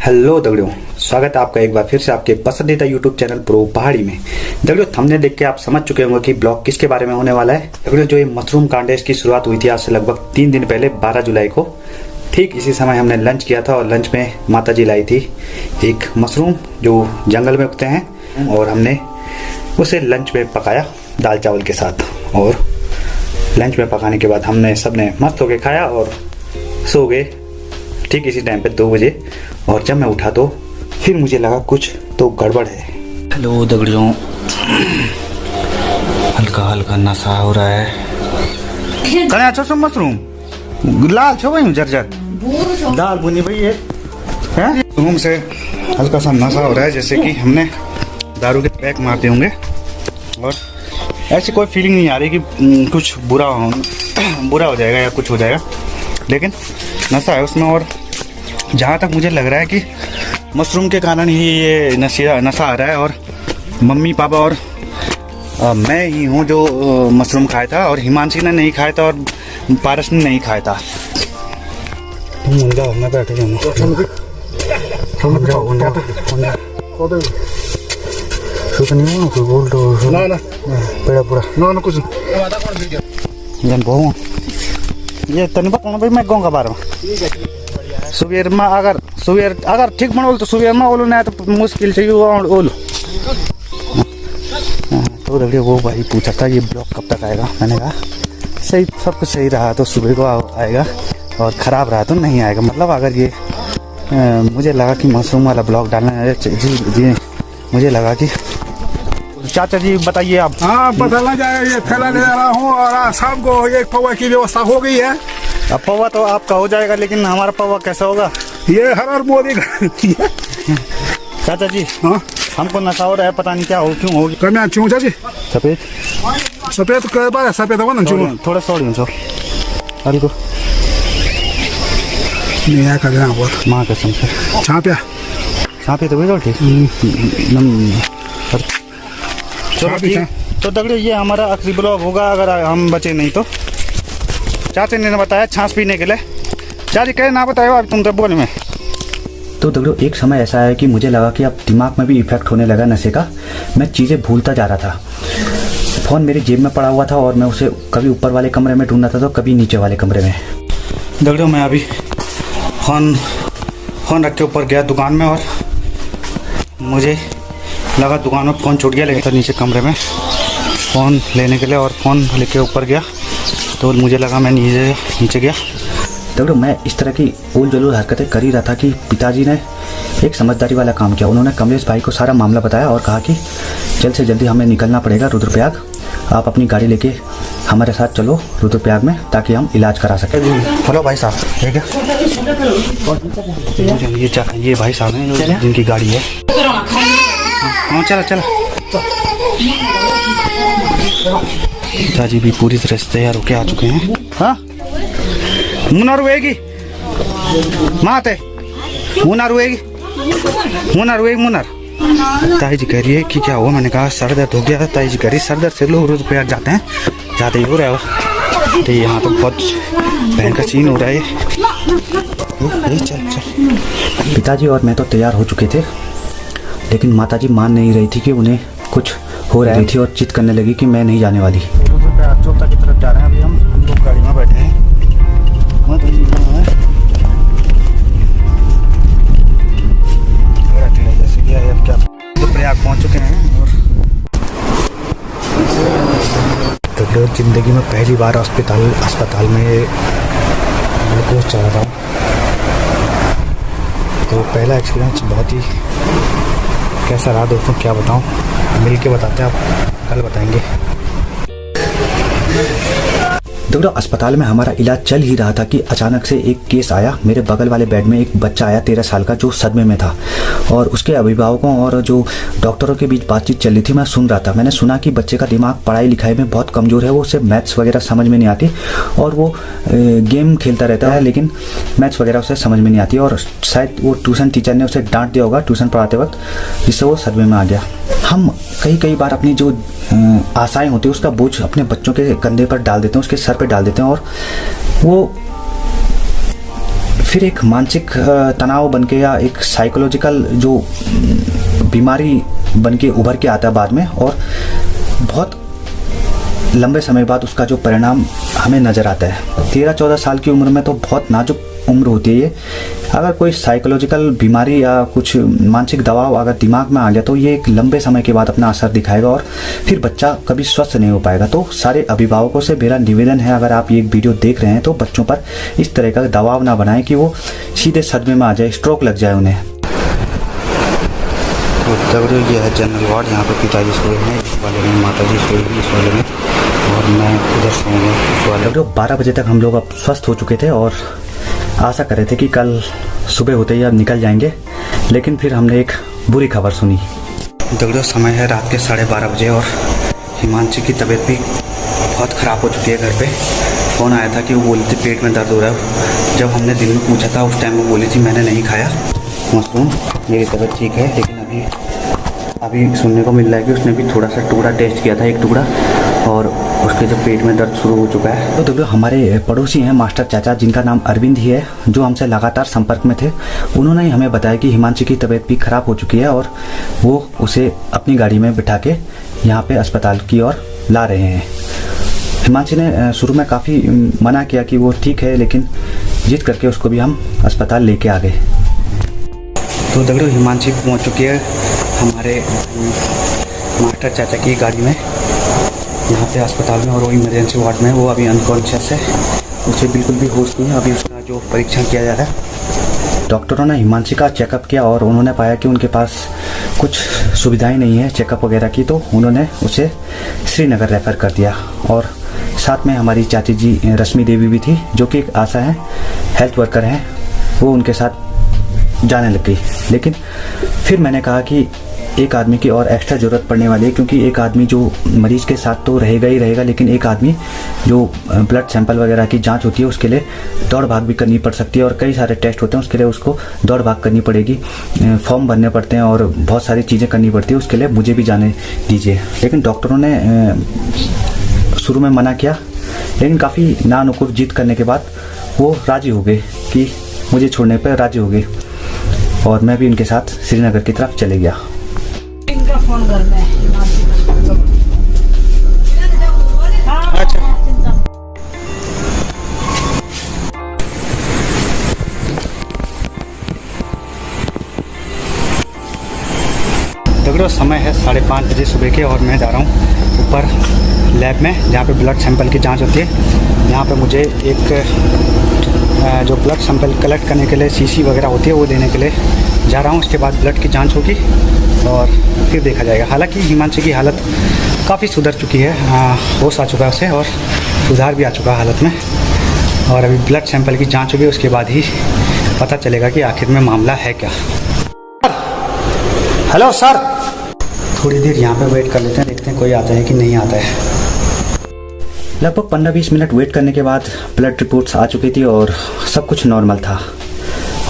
Hello दगड़ियों, स्वागत है आपका एक बार फिर से आपके पसंदीदा यूट्यूब चैनल प्रो पहाड़ी में। दगड़ियों, थंबनेल देख के आप समझ चुके होंगे कि ब्लॉग किसके बारे में होने वाला है। दगड़ियों, जो ये मशरूम कांडेज की शुरुआत हुई थी आज से लगभग 3 दिन पहले 12 जुलाई को, ठीक इसी समय हमने लंच किया था और लंच में माता जी लाई थी एक मशरूम जो जंगल में उगते हैं और हमने उसे लंच में पकाया दाल चावल के साथ। और लंच में पकाने के बाद हमने सबने मस्त होके खाया और सो गए ठीक इसी टाइम पे 2 बजे। और जब मैं उठा तो फिर मुझे लगा कुछ तो गड़बड़ है। हेलो दगड़ियों, हल्का हल्का नशा हो रहा है। कने अच्छा सब मशरूम लाल छो भाई जर्जर दाल बुनी भाई है रूम से हल्का सा नशा हो रहा है, जैसे कि हमने दारू के पैक मारते होंगे। और ऐसी कोई फीलिंग नहीं आ रही कि कुछ बुरा हो जाएगा या कुछ हो जाएगा, लेकिन नशा है उसमें। और जहाँ तक मुझे लग रहा है कि मशरूम के कारण ही ये नशा आ रहा है। और मम्मी पापा और मैं ही हूँ जो मशरूम खाया था, और हिमांशी ने नहीं खाया था और पारस ने नहीं खाया था। तुम जाओ, मैं बैठे ये तनिक भाई मैं गाँव का बारे में सुबेर में अगर ठीक बनो तो सुबेर में ओलो, नहीं तो मुश्किल से ओलो। तो देखिए वो भाई पूछा था ये ब्लॉग कब तक आएगा। मैंने कहा सही, सब कुछ सही रहा तो सुबह को आएगा और ख़राब रहा तो नहीं आएगा। मतलब अगर ये मुझे लगा कि मशरूम वाला ब्लॉग डालना है जी मुझे लगा कि चाचा जी बताइए आप। हाँ, बदलना जाए, ये थैला ले जा रहा हूँ और शाम को एक पौवा की व्यवस्था हो गई है। अब पौवा तो आपका हो जाएगा, लेकिन हमारा पौवा कैसा होगा? ये हर मोदी चाचा जी। हाँ, हमको नशा हो रहा है, पता नहीं क्या हो क्यों होगी। कम चूँ चाची सफेद कई बार सफेद हो ना चूँ थोड़ा सॉरी हुन्छ अरे को नहीं आया कर बहुत माँ कसम से छापे तो बिल्कुल ठीक। चलो ठीक, तो दगड़ियों ये हमारा आखिरी ब्लॉग होगा अगर हम बचे नहीं तो। चाचा ने बताया छाछ पीने के लिए। चाची कहे ना बताए अब तुम तो बोले में। तो दगड़ियों एक समय ऐसा है कि मुझे लगा कि अब दिमाग में भी इफेक्ट होने लगा नशे का। मैं चीज़ें भूलता जा रहा था। फ़ोन मेरी जेब में पड़ा हुआ था और मैं उसे कभी ऊपर वाले कमरे में ढूंढता था तो कभी नीचे वाले कमरे में। दगड़ियों मैं अभी फ़ोन रख के ऊपर गया दुकान में और मुझे लगा दुकान में फ़ोन छूट गया, लेकिन तो नीचे कमरे में फ़ोन लेने के लिए और फ़ोन लेके ऊपर गया तो मुझे लगा मैं नीचे गया। दगड़ियों मैं इस तरह की उल जलूल हरकतें कर ही रहा था कि पिताजी ने एक समझदारी वाला काम किया। उन्होंने कमलेश भाई को सारा मामला बताया और कहा कि जल्द से जल्दी हमें निकलना पड़ेगा रुद्रप्रयाग। आप अपनी गाड़ी लेके हमारे साथ चलो रुद्रप्रयाग में ताकि हम इलाज करा सकें। हेलो भाई साहब, ठीक है ये भाई साहब हैं जिनकी गाड़ी है। हाँ चलो चाची भी पूरी तरह से तैयार होके आ चुके हैं। हाँ मुना रुएगी माते मुनर ताई जी कह रही है कि क्या हुआ। मैंने कहा सर दर्द हो गया था। ताई जी कह रही सर दर्द से लोग रुद्रप्रयाग जाते हैं, जाते ही हो रहा है। तो यहाँ तो बहुत भयंकर सीन हो रहा है। चल पिताजी और मैं तो तैयार हो चुके थे, लेकिन माताजी मान नहीं रही थी कि उन्हें कुछ हो रही थी और जिद करने लगी कि मैं नहीं जाने वाली। चौथा की तरफ जा रहे हैं अभी हम लोग गाड़ी में बैठे हैं। जैसे कि अब क्या रुद्रप्रयाग पहुंच चुके हैं और तो जिंदगी में पहली बार अस्पताल में ग्लूकोज चला रहा हूँ। तो पहला एक्सपीरियंस बहुत ही कैसा रहा दोस्तों, क्या बताऊं, मिल के बताते हैं, आप कल बताएंगे। दगड़ियों अस्पताल में हमारा इलाज चल ही रहा था कि अचानक से एक केस आया। मेरे बगल वाले बेड में एक बच्चा आया 13 साल का जो सदमे में था और उसके अभिभावकों और जो डॉक्टरों के बीच बातचीत चल रही थी। मैं सुन रहा था। मैंने सुना कि बच्चे का दिमाग पढ़ाई लिखाई में बहुत कमज़ोर है, वो उसे मैथ्स वगैरह समझ में नहीं आती और वो गेम खेलता रहता है, लेकिन मैथ्स वगैरह उसे समझ में नहीं आती। और शायद वो ट्यूशन टीचर ने उसे डांट दिया होगा ट्यूशन पढ़ाते वक्त, जिससे वो सदमे में आ गया। हम कई बार अपनी जो आशाएं होती है उसका बोझ अपने बच्चों के कंधे पर डाल देते हैं, उसके सर पे डाल देते हैं और वो फिर एक मानसिक तनाव बन के या एक साइकोलॉजिकल जो बीमारी बन के उभर के आता है बाद में, और बहुत लंबे समय बाद उसका जो परिणाम हमें नज़र आता है। 13-14 साल की उम्र में तो बहुत नाजुक उम्र होती है ये। अगर कोई साइकोलॉजिकल बीमारी या कुछ मानसिक दबाव अगर दिमाग में आ गया तो ये एक लंबे समय के बाद अपना असर दिखाएगा और फिर बच्चा कभी स्वस्थ नहीं हो पाएगा। तो सारे अभिभावकों से मेरा निवेदन है, अगर आप ये वीडियो देख रहे हैं तो बच्चों पर इस तरह का दबाव ना बनाएं कि वो सीधे सदमे में आ जाए, स्ट्रोक लग जाए उन्हें। तो ये है जनरल वार्ड, यहाँ पर पिताजी सोए हैं, इस वाले में माता जी सोएगी, इस वाले में, और मैं उधर सोऊंगा इस वाले। 12 बजे तक हम लोग अब स्वस्थ हो चुके थे और आशा कर रहे थे कि कल सुबह होते ही अब निकल जाएंगे, लेकिन फिर हमने एक बुरी खबर सुनी। दगड़ो समय है रात के 12:30 बजे और हिमांशी की तबीयत भी बहुत ख़राब हो चुकी है। घर पे फ़ोन आया था कि वो बोली थी पेट में दर्द हो रहा है। जब हमने दिन में पूछा था उस टाइम वो बोली थी मैंने नहीं खाया मशरूम, मेरी तबीयत ठीक है। लेकिन अभी सुनने को मिल रहा है कि उसने भी थोड़ा सा टुकड़ा टेस्ट किया था, एक टुकड़ा, और उसके जो पेट में दर्द शुरू हो चुका है। तो देखो हमारे पड़ोसी हैं मास्टर चाचा, जिनका नाम अरविंद ही है, जो हमसे लगातार संपर्क में थे। उन्होंने ही हमें बताया कि हिमांशी की तबीयत भी ख़राब हो चुकी है और वो उसे अपनी गाड़ी में बिठा के यहाँ पे अस्पताल की ओर ला रहे हैं। हिमांशी ने शुरू में काफ़ी मना किया कि वो ठीक है, लेकिन जिद करके उसको भी हम अस्पताल लेके आ गए। तो दगड़ो हिमांशी पहुँच चुकी है हमारे मास्टर चाचा की गाड़ी में यहाँ पे अस्पताल में, और वो इमरजेंसी वार्ड में। वो अभी अनकॉन्शियस है, उसे बिल्कुल भी होश नहीं है। अभी उसका जो परीक्षण किया जा रहा है, डॉक्टरों ने हिमांशी का चेकअप किया और उन्होंने पाया कि उनके पास कुछ सुविधाएं नहीं है चेकअप वगैरह की, तो उन्होंने उसे श्रीनगर रेफ़र कर दिया। और साथ में हमारी चाची जी रश्मि देवी भी थी, जो कि एक आशा है, हेल्थ वर्कर हैं, वो उनके साथ जाने लग गई। लेकिन फिर मैंने कहा कि एक आदमी की और एक्स्ट्रा ज़रूरत पड़ने वाली है, क्योंकि एक आदमी जो मरीज़ के साथ तो रहेगा ही रहेगा, लेकिन एक आदमी जो ब्लड सैंपल वगैरह की जांच होती है उसके लिए दौड़ भाग भी करनी पड़ सकती है, और कई सारे टेस्ट होते हैं उसके लिए उसको दौड़ भाग करनी पड़ेगी, फॉर्म भरने पड़ते हैं और बहुत सारी चीज़ें करनी पड़ती है। उसके लिए मुझे भी जाने दीजिए। लेकिन डॉक्टरों ने शुरू में मना किया, लेकिन काफ़ी नानुकुर जिद करने के बाद वो राज़ी हो गए कि मुझे छोड़ने पर राज़ी हो गए, और मैं भी उनके साथ श्रीनगर की तरफ चले गया। इनका फोन करना है। अच्छा दगड़ो समय है 5:30 बजे सुबह के, और मैं जा रहा हूँ ऊपर लैब में, जहाँ पे ब्लड सैंपल की जांच होती है। यहाँ पे मुझे एक जो ब्लड सैंपल कलेक्ट करने के लिए सीसी वगैरह होती है वो देने के लिए जा रहा हूँ। उसके बाद ब्लड की जांच होगी और फिर देखा जाएगा। हालांकि हिमांशी की हालत काफ़ी सुधर चुकी है, होश आ चुका है उसे और सुधार भी आ चुका है हालत में। और अभी ब्लड सैंपल की जांच होगी, उसके बाद ही पता चलेगा कि आखिर में मामला है क्या। हेलो सर, थोड़ी देर यहाँ पे वेट कर लेते हैं, देखते हैं कोई आता है कि नहीं आता है। लगभग 15-20 मिनट वेट करने के बाद ब्लड रिपोर्ट्स आ चुकी थी और सब कुछ नॉर्मल था,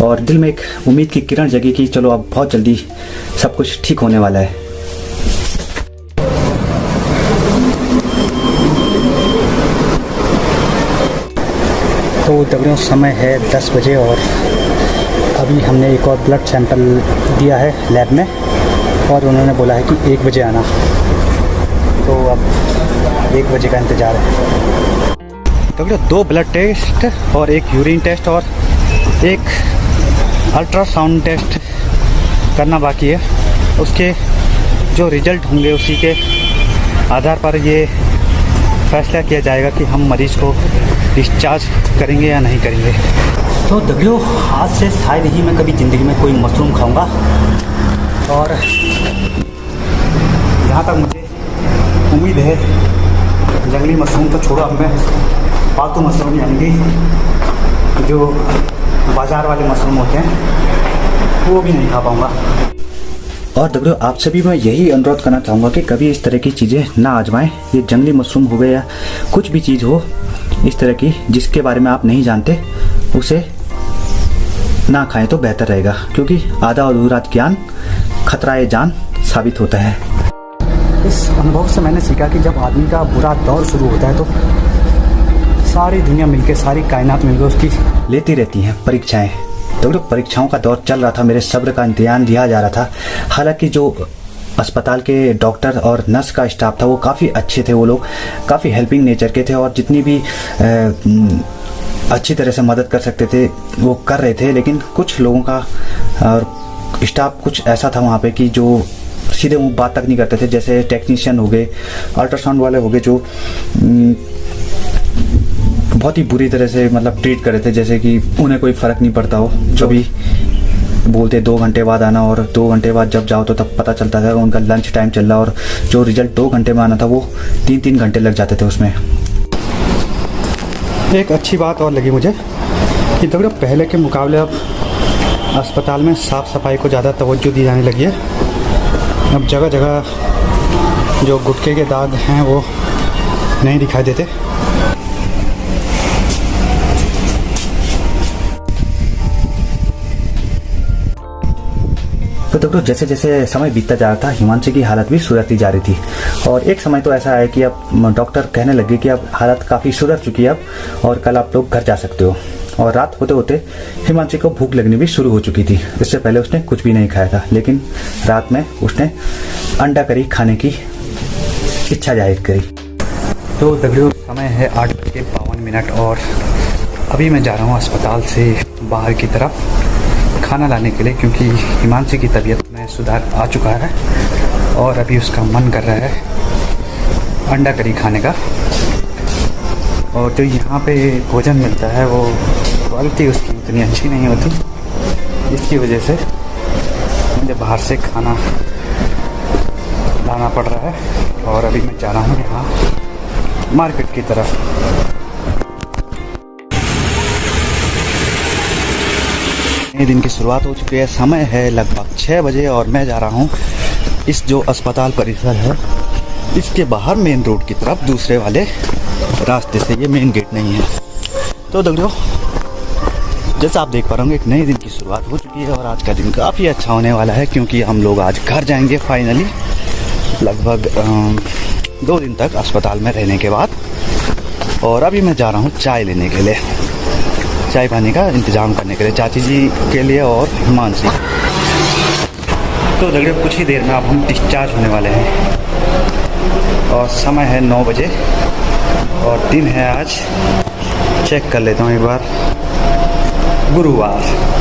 और दिल में एक उम्मीद की किरण जगी कि चलो अब बहुत जल्दी सब कुछ ठीक होने वाला है। तो तकरीबन समय है 10 बजे और अभी हमने एक और ब्लड सैंपल दिया है लैब में, और उन्होंने बोला है कि 1 बजे आना। तो अब 1 बजे का इंतज़ार है। तो 2 ब्लड टेस्ट और एक यूरिन टेस्ट और एक अल्ट्रासाउंड टेस्ट करना बाकी है। उसके जो रिज़ल्ट होंगे उसी के आधार पर ये फैसला किया जाएगा कि हम मरीज़ को डिस्चार्ज करेंगे या नहीं करेंगे। तो दगड़ियों, आज से शायद ही मैं कभी ज़िंदगी में कोई मशरूम खाऊंगा, और जहाँ तक मुझे उम्मीद है जंगली मशरूम तो छोड़ो, अब मैं पालतू मशरूम यानी कि जो बाज़ार वाले मशरूम होते हैं वो भी नहीं खा पाऊँगा। और दगड़ियों, आपसे भी मैं यही अनुरोध करना चाहूँगा कि कभी इस तरह की चीज़ें ना आजमाएं। ये जंगली मशरूम हो गए या कुछ भी चीज़ हो इस तरह की जिसके बारे में आप नहीं जानते, उसे ना खाएं तो बेहतर रहेगा, क्योंकि आधा अधूरा ज्ञान खतरा जान साबित होता है। इस अनुभव से मैंने सीखा कि जब आदमी का बुरा दौर शुरू होता है तो सारी दुनिया मिलके, सारी कायनात मिलकर उसकी लेती रहती हैं परीक्षाएं। तो परीक्षाओं का दौर चल रहा था, मेरे सब्र का इम्तिहान दिया जा रहा था। हालांकि जो अस्पताल के डॉक्टर और नर्स का स्टाफ था वो काफ़ी अच्छे थे, वो लोग काफ़ी हेल्पिंग नेचर के थे और जितनी भी अच्छी तरह से मदद कर सकते थे वो कर रहे थे। लेकिन कुछ लोगों का और स्टाफ कुछ ऐसा था वहाँ पे कि जो सीधे मुँह बात तक नहीं करते थे। जैसे टेक्नीशियन हो गए, अल्ट्रासाउंड वाले हो गए, जो बहुत ही बुरी तरह से मतलब ट्रीट कर रहे थे, जैसे कि उन्हें कोई फ़र्क नहीं पड़ता हो। जो भी बोलते 2 घंटे बाद आना, और 2 घंटे बाद जब जाओ तो तब पता चलता था उनका लंच टाइम चल रहा, और जो रिजल्ट 2 घंटे में आना था वो 3-3 घंटे लग जाते थे उसमें। एक अच्छी बात और लगी मुझे कि तो पहले के मुकाबले अब अस्पताल में साफ़ सफाई को ज़्यादा तवज्जो दी जाने लगी है। अब जगह जगह जो गुटखे के दाग हैं वो नहीं दिखाई देते। तो देखो जैसे जैसे समय बीतता जा रहा था हिमांशी की हालत भी सुधरती जा रही थी, और एक समय तो ऐसा है कि अब डॉक्टर कहने लगे कि अब हालत काफ़ी सुधर चुकी है अब, और कल आप लोग घर जा सकते हो। और रात होते होते हिमांशी को भूख लगनी भी शुरू हो चुकी थी। इससे पहले उसने कुछ भी नहीं खाया था, लेकिन रात में उसने अंडा करी खाने की इच्छा जाहिर करी। तो तकरीबन समय है 8:52 और अभी मैं जा रहा हूँ अस्पताल से बाहर की तरफ खाना लाने के लिए, क्योंकि हिमांशी की तबीयत में सुधार आ चुका है और अभी उसका मन कर रहा है अंडा करी खाने का। और जो यहाँ पे भोजन मिलता है वो क्वालिटी उसकी उतनी अच्छी नहीं होती, इसकी वजह से मुझे बाहर से खाना लाना पड़ रहा है। और अभी मैं जा रहा हूँ यहाँ मार्केट की तरफ। नए दिन की शुरुआत हो चुकी है, समय है लगभग 6 बजे और मैं जा रहा हूँ इस जो अस्पताल परिसर है इसके बाहर मेन रोड की तरफ, दूसरे वाले रास्ते से। ये मेन गेट नहीं है। तो दोस्तों जैसा आप देख पा रहे होंगे एक नए दिन की शुरुआत हो चुकी है और आज का दिन काफ़ी अच्छा होने वाला है, क्योंकि हम लोग आज घर जाएंगे फाइनली, लगभग 2 दिन तक अस्पताल में रहने के बाद। और अभी मैं जा रहा हूँ चाय लेने के लिए, चाय पानी का इंतज़ाम करने के लिए चाची जी के लिए और हिमांशी। तो देखिए कुछ ही देर में अब हम डिस्चार्ज होने वाले हैं और समय है 9 बजे और दिन है आज, चेक कर लेता हूँ एक बार, गुरुवार।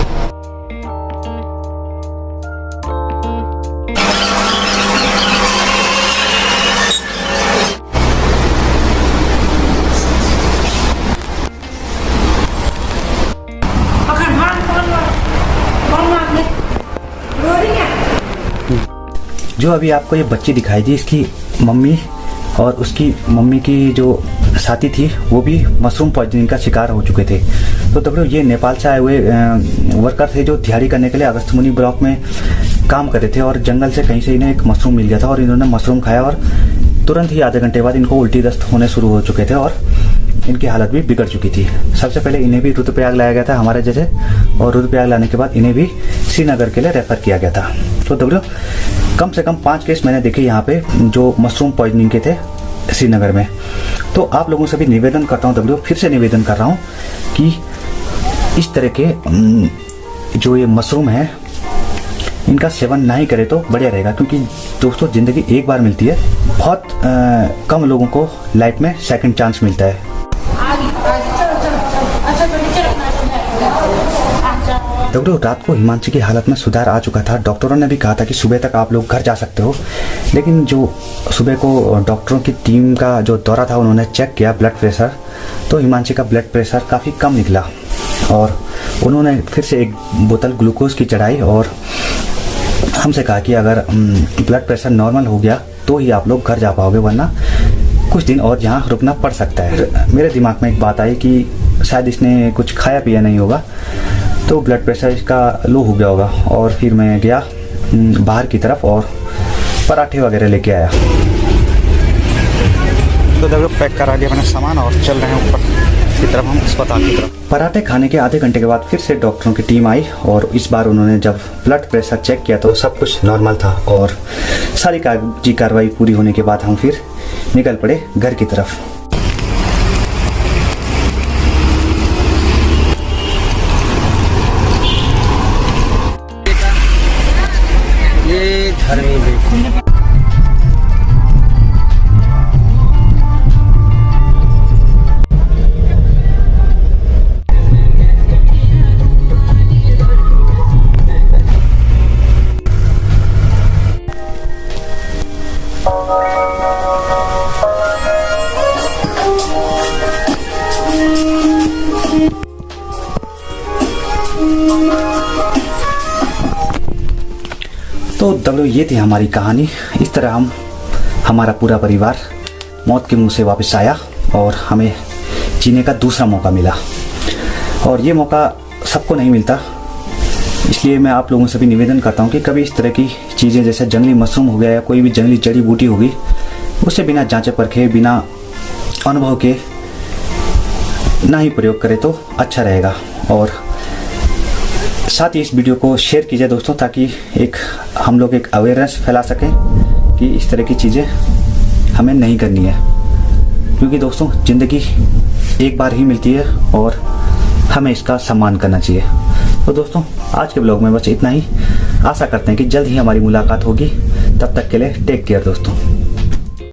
जो अभी आपको ये बच्ची दिखाई दी, इसकी मम्मी और उसकी मम्मी की जो साथी थी वो भी मशरूम पॉइजनिंग का शिकार हो चुके थे। तो तब ये नेपाल से आए हुए वर्कर थे जो दिहाड़ी करने के लिए अगस्त्यमुनि ब्लॉक में काम कर रहे थे, और जंगल से कहीं से इन्हें एक मशरूम मिल गया था और इन्होंने मशरूम खाया और तुरंत ही आधे घंटे बाद इनको उल्टी दस्त होने शुरू हो चुके थे और इनकी हालत भी बिगड़ चुकी थी। सबसे पहले इन्हें भी रुद्रप्रयाग लाया गया था हमारे जैसे, और रुद्रप्रयाग लाने के बाद इन्हें भी श्रीनगर के लिए रेफर किया गया था। तो देखो कम से कम 5 केस मैंने देखे यहाँ पे जो मशरूम पॉइजनिंग के थे श्रीनगर में। तो आप लोगों से भी निवेदन करता हूँ, तब फिर से निवेदन कर रहा हूँ कि इस तरह के जो ये मशरूम है इनका सेवन नहीं करे तो बढ़िया रहेगा, क्योंकि दोस्तों ज़िंदगी एक बार मिलती है, बहुत कम लोगों को लाइफ में सेकंड चांस मिलता है। डॉक्टर रात को हिमांशी की हालत में सुधार आ चुका था। डॉक्टरों ने भी कहा था कि सुबह तक आप लोग घर जा सकते हो, लेकिन जो सुबह को डॉक्टरों की टीम का जो दौरा था उन्होंने चेक किया ब्लड प्रेशर, तो हिमांशी का ब्लड प्रेशर काफ़ी कम निकला और उन्होंने फिर से एक बोतल ग्लूकोज की चढ़ाई और हमसे कहा कि अगर ब्लड प्रेशर नॉर्मल हो गया तो ही आप लोग घर जा पाओगे, वरना कुछ दिन और यहाँ रुकना पड़ सकता है। मेरे दिमाग में एक बात आई कि शायद इसने कुछ खाया पिया नहीं होगा, तो ब्लड प्रेशर इसका लो हो गया होगा। और फिर मैं गया बाहर की तरफ और पराठे वगैरह लेके आया। तो देखो पैक करा लिया मैंने सामान और चल रहे हैं ऊपर की तरफ, हम अस्पताल की तरफ। पराठे खाने के आधे घंटे के बाद फिर से डॉक्टरों की टीम आई और इस बार उन्होंने जब ब्लड प्रेशर चेक किया तो सब कुछ नॉर्मल था और सारी कागजी कार्रवाई पूरी होने के बाद हम फिर निकल पड़े घर की तरफ। ये धर्मी बेटी। तो दगड़ों ये थी हमारी कहानी। इस तरह हमारा पूरा परिवार मौत के मुंह से वापस आया और हमें जीने का दूसरा मौका मिला। और ये मौका सबको नहीं मिलता, इसलिए मैं आप लोगों से भी निवेदन करता हूँ कि कभी इस तरह की चीज़ें जैसे जंगली मशरूम हो गया या कोई भी जंगली जड़ी बूटी होगी, उसे बिना जांचे परखे, बिना अनुभव के ना ही प्रयोग करें तो अच्छा रहेगा। और साथ ही इस वीडियो को शेयर कीजिए दोस्तों, ताकि हम लोग एक अवेयरनेस फैला सकें कि इस तरह की चीज़ें हमें नहीं करनी है, क्योंकि दोस्तों ज़िंदगी एक बार ही मिलती है और हमें इसका सम्मान करना चाहिए। तो दोस्तों आज के ब्लॉग में बस इतना ही। आशा करते हैं कि जल्द ही हमारी मुलाकात होगी। तब तक के लिए टेक केयर दोस्तों।